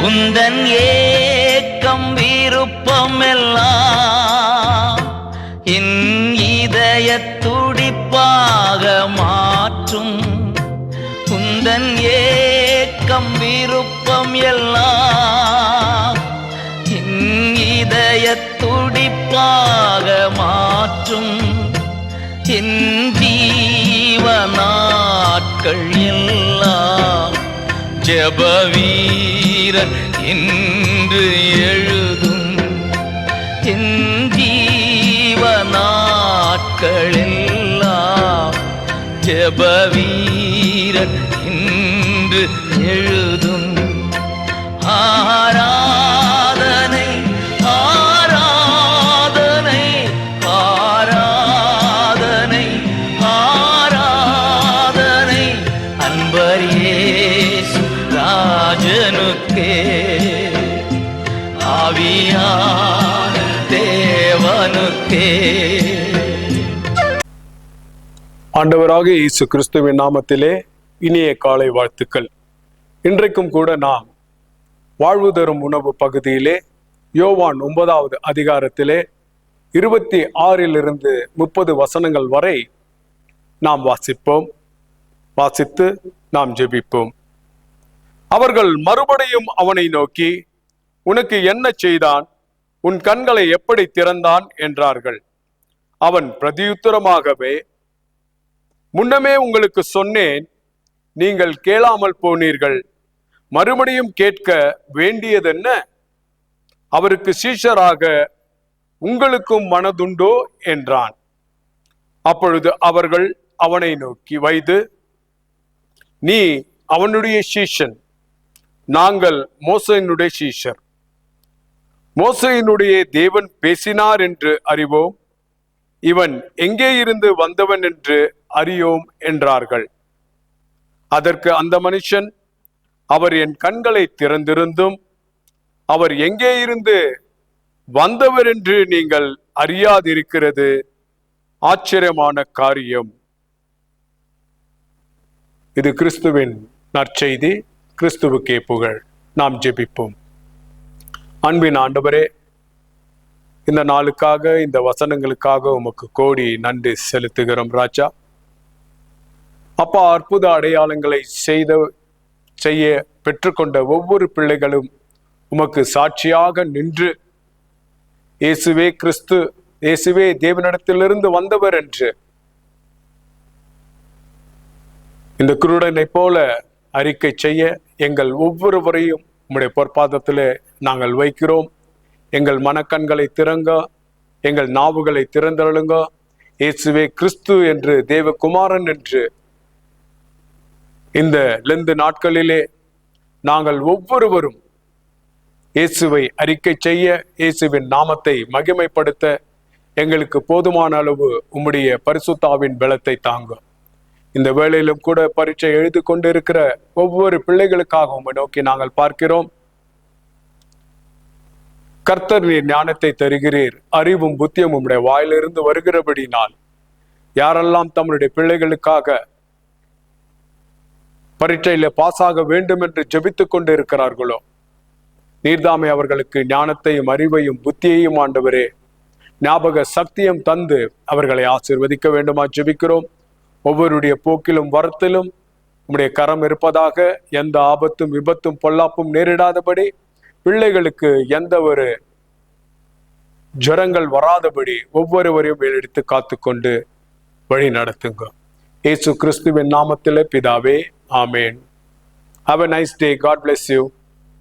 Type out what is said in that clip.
உந்தன் ஏக்கம் விருப்பம் எல்லாம் என் இதய துடிப்பாக மாற்றும். உந்தன் ஏக்கம் விருப்பம் எல்லாம் என் இதய துடிப்பாக மாற்றும். என் ஜீவ நாட்கள் எல்லாம் ஜெப வீரன் என்று எழுதும். என் ஜீவ நாட்கள் எல்லாம் ஜெப வீரன் என்று எழுதும். ஆராதனை ஆராதனை ஆராதனை ஆராதனை அன்பர் இயேசு ராஜனுக்கே, ஆவியான தேவனுக்கே. ஆண்டவராக இயேசு கிறிஸ்துவின் நாமத்திலே இனிய காலை வாழ்த்துக்கள். இன்றைக்கும் கூட நாம் வாழ்வு தரும் உணவு பகுதியிலே யோவான் 9வது அதிகாரத்திலே 26 30 வசனங்கள் வரை நாம் வாசித்து நாம் ஜெபிப்போம். அவர்கள் மறுபடியும் அவனை நோக்கி, உனக்கு என்ன செய்தான்? உன் கண்களை எப்படி திறந்தான் என்றார்கள். அவன் பிரதியுத்தரமாகவே, முன்னமே உங்களுக்கு சொன்னேன், நீங்கள் கேளாமல் போனீர்கள். மறுபடியும் கேட்க வேண்டியதென்ன? அவருக்கு சீஷராக உங்களுக்கும் மனதுண்டோ என்றான். அப்பொழுது அவர்கள் அவனை நோக்கி, வைது, நீ அவனுடைய சீஷன், நாங்கள் மோசேயினுடைய சீஷர். மோசேயினுடைய தேவன் பேசினார் என்று அறிவோம், இவன் எங்கே இருந்து வந்தவன் என்று அறியோம் என்றார்கள். அதற்கு அந்த மனுஷன், அவர் என் கண்களை திறந்திருந்தும் அவர் எங்கே இருந்து வந்தவர் என்று நீங்கள் அறியாதிருக்கிறது ஆச்சரியமான காரியம். இது கிறிஸ்துவின் நற்செய்தி. கிறிஸ்துவுக்கே புகழ். நாம் ஜெபிப்போம். அன்பின் ஆண்டவரே, இந்த நாளுக்காக, இந்த வசனங்களுக்காக உமக்கு கோடி நன்றி செலுத்துகிறோம் ராஜா. அப்பா, அற்புத அடையாளங்களை செய்ய பெற்றுக்கொண்ட ஒவ்வொரு பிள்ளைகளும் உமக்கு சாட்சியாக நின்று, இயேசுவே கிறிஸ்து, இயேசுவே தேவனிடத்திலிருந்து வந்தவர் என்று இந்த குருடனை போல அறிக்கை செய்ய எங்கள் ஒவ்வொருவரையும் உம்முடைய பொற்பாதத்திலே நாங்கள் வைக்கிறோம். எங்கள் மனக்கண்களை திறங்க, எங்கள் நாவுகளை திறந்தருளுங்க. இயேசுவே கிறிஸ்து என்று, தேவகுமாரன் என்று இந்த லெந்து நாட்களிலே நாங்கள் ஒவ்வொருவரும் இயேசுவை அறிக்கை செய்ய, இயேசுவின் நாமத்தை மகிமைப்படுத்த எங்களுக்கு போதுமான அளவு உம்முடைய பரிசுத்தாவின் பலத்தை தாங்க. இந்த வேளையிலும் கூட பரீட்சை எழுதி கொண்டிருக்கிற ஒவ்வொரு பிள்ளைகளுக்காக உம்மை நோக்கி நாங்கள் பார்க்கிறோம். கர்த்தர் நீர் ஞானத்தை தருகிறீர், அறிவும் புத்தியும் உம்முடைய வாயிலிருந்து வருகிறபடினால் யாரெல்லாம் தம்முடைய பிள்ளைகளுக்காக பரீட்சையில பாஸாக வேண்டும் என்று ஜெபித்துக் கொண்டு இருக்கிறார்களோ, நீர்தாமே அவர்களுக்கு ஞானத்தையும் அறிவையும் புத்தியையும் ஆண்டவரே ஞாபக சக்தியும் தந்து அவர்களை ஆசீர்வதிக்க வேண்டுமா ஜெபிக்கிறோம். ஒவ்வொருடைய போக்கிலும் வரத்திலும் உம்முடைய கரம் இருப்பதாக, எந்த ஆபத்தும் விபத்தும் பொல்லாப்பும் நேரிடாதபடி, பிள்ளைகளுக்கு எந்த ஒரு ஜரங்கள் வராதபடி ஒவ்வொருவரையும் எடுத்து காத்துக்கொண்டு வழி நடத்துங்க. இயேசு கிறிஸ்துவின் நாமத்திலே பிதாவே, ஆமேன். Have a nice day. God bless you.